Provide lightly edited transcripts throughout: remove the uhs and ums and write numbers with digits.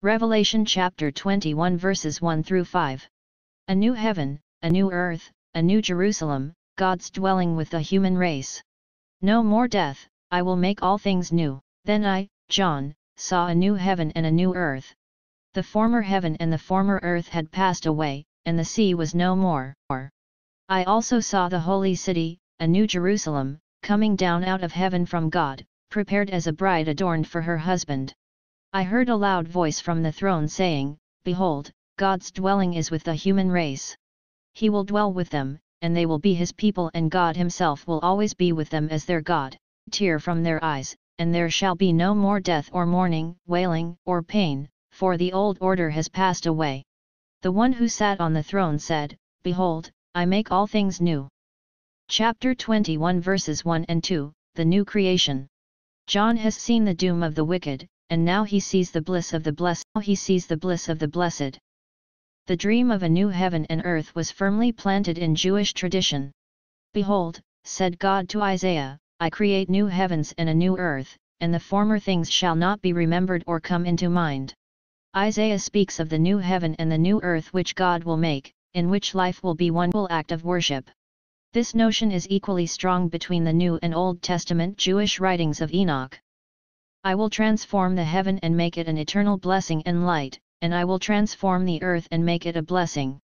Revelation chapter 21 verses 1 through 5. A new heaven, a new earth, a new Jerusalem, God's dwelling with the human race. No more death, I will make all things new. Then I, John, saw a new heaven and a new earth. The former heaven and the former earth had passed away, and the sea was no more. I also saw the holy city, a new Jerusalem, coming down out of heaven from God, prepared as a bride adorned for her husband. I heard a loud voice from the throne saying, Behold, God's dwelling is with the human race. He will dwell with them, and they will be his people, and God himself will always be with them as their God. Tear from their eyes, and there shall be no more death or mourning, wailing, or pain, for the old order has passed away. The one who sat on the throne said, Behold, I make all things new. Chapter 21 verses 1 and 2, The New Creation. John has seen the doom of the wicked, and now he sees the bliss of the blessed. The dream of a new heaven and earth was firmly planted in Jewish tradition. Behold, said God to Isaiah, I create new heavens and a new earth, and the former things shall not be remembered or come into mind. Isaiah speaks of the new heaven and the new earth which God will make, in which life will be one full act of worship. This notion is equally strong between the New and Old Testament Jewish writings of Enoch. I will transform the heaven and make it an eternal blessing and light, and I will transform the earth and make it a blessing.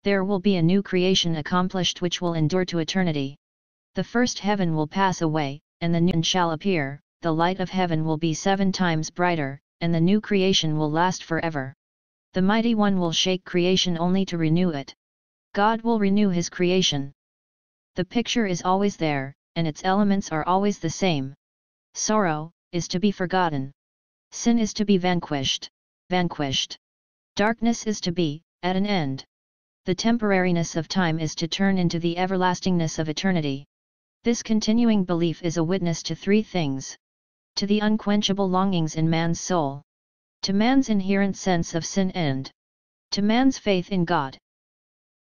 There will be a new creation accomplished which will endure to eternity. The first heaven will pass away, and the new shall appear, the light of heaven will be 7 times brighter, and the new creation will last forever. The Mighty One will shake creation only to renew it. God will renew his creation. The picture is always there, and its elements are always the same. Sorrow is to be forgotten. Sin is to be vanquished. Darkness is to be at an end. The temporariness of time is to turn into the everlastingness of eternity. This continuing belief is a witness to 3 things. To the unquenchable longings in man's soul. To man's inherent sense of sin, and to man's faith in God.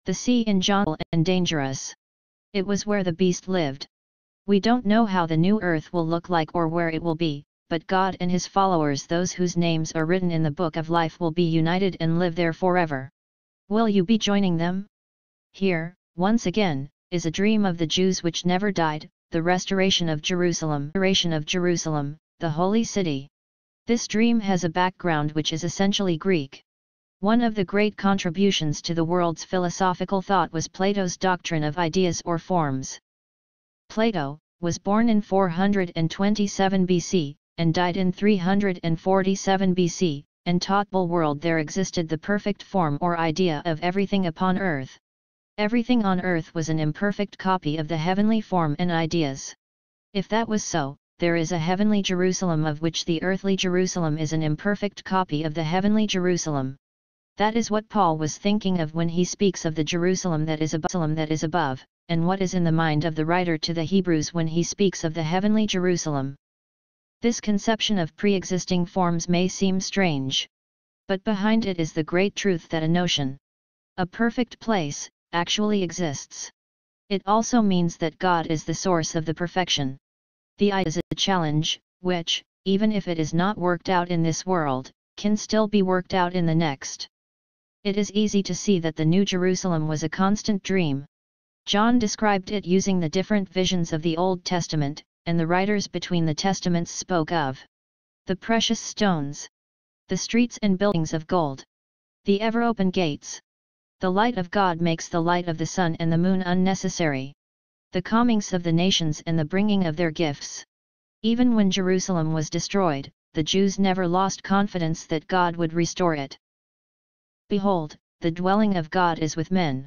The sea in John and dangerous. It was where the beast lived. We don't know how the new earth will look like or where it will be, but God and his followers, those whose names are written in the book of life, will be united and live there forever. Will you be joining them? Here, once again, is a dream of the Jews which never died, the restoration of Jerusalem, the holy city. This dream has a background which is essentially Greek. One of the great contributions to the world's philosophical thought was Plato's doctrine of ideas or forms. Plato was born in 427 BC, and died in 347 BC, and taught the world there existed the perfect form or idea of everything upon earth. Everything on earth was an imperfect copy of the heavenly form and ideas. If that was so, there is a heavenly Jerusalem of which the earthly Jerusalem is an imperfect copy of the heavenly Jerusalem. That is what Paul was thinking of when he speaks of the Jerusalem that is above, and what is in the mind of the writer to the Hebrews when he speaks of the heavenly Jerusalem. This conception of pre-existing forms may seem strange. But behind it is the great truth that a notion, a perfect place, actually exists. It also means that God is the source of the perfection. The I is a challenge, which, even if it is not worked out in this world, can still be worked out in the next. It is easy to see that the New Jerusalem was a constant dream. John described it using the different visions of the Old Testament, and the writers between the Testaments spoke of the precious stones, the streets and buildings of gold, the ever-open gates. The light of God makes the light of the sun and the moon unnecessary. The calmings of the nations and the bringing of their gifts. Even when Jerusalem was destroyed, the Jews never lost confidence that God would restore it. Behold, the dwelling of God is with men.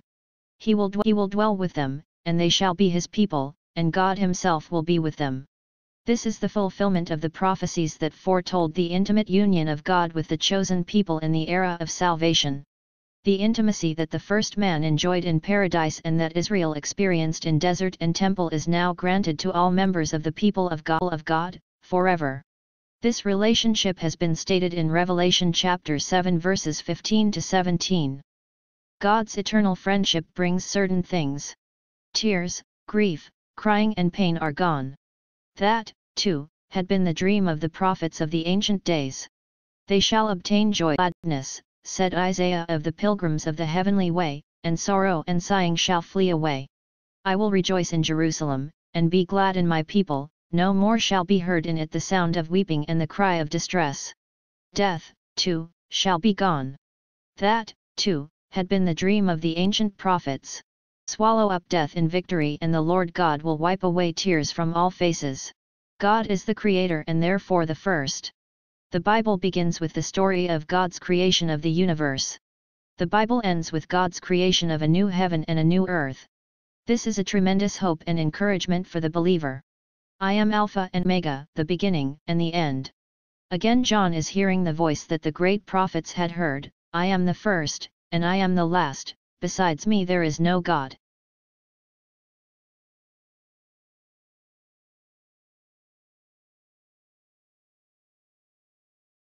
He will dwell with them, and they shall be his people, and God himself will be with them. This is the fulfillment of the prophecies that foretold the intimate union of God with the chosen people in the era of salvation. The intimacy that the first man enjoyed in paradise and that Israel experienced in desert and temple is now granted to all members of the people of God, forever. This relationship has been stated in Revelation chapter 7 verses 15 to 17. God's eternal friendship brings certain things. Tears, grief, crying and pain are gone. That, too, had been the dream of the prophets of the ancient days. They shall obtain joy and gladness, said Isaiah of the pilgrims of the heavenly way, and sorrow and sighing shall flee away. I will rejoice in Jerusalem, and be glad in my people, no more shall be heard in it the sound of weeping and the cry of distress. Death, too, shall be gone. That, too, had been the dream of the ancient prophets. Swallow up death in victory, and the Lord God will wipe away tears from all faces. God is the Creator and therefore the first. The Bible begins with the story of God's creation of the universe. The Bible ends with God's creation of a new heaven and a new earth. This is a tremendous hope and encouragement for the believer. I am Alpha and Omega, the beginning and the end. Again John is hearing the voice that the great prophets had heard, I am the first, and I am the last, besides me there is no God.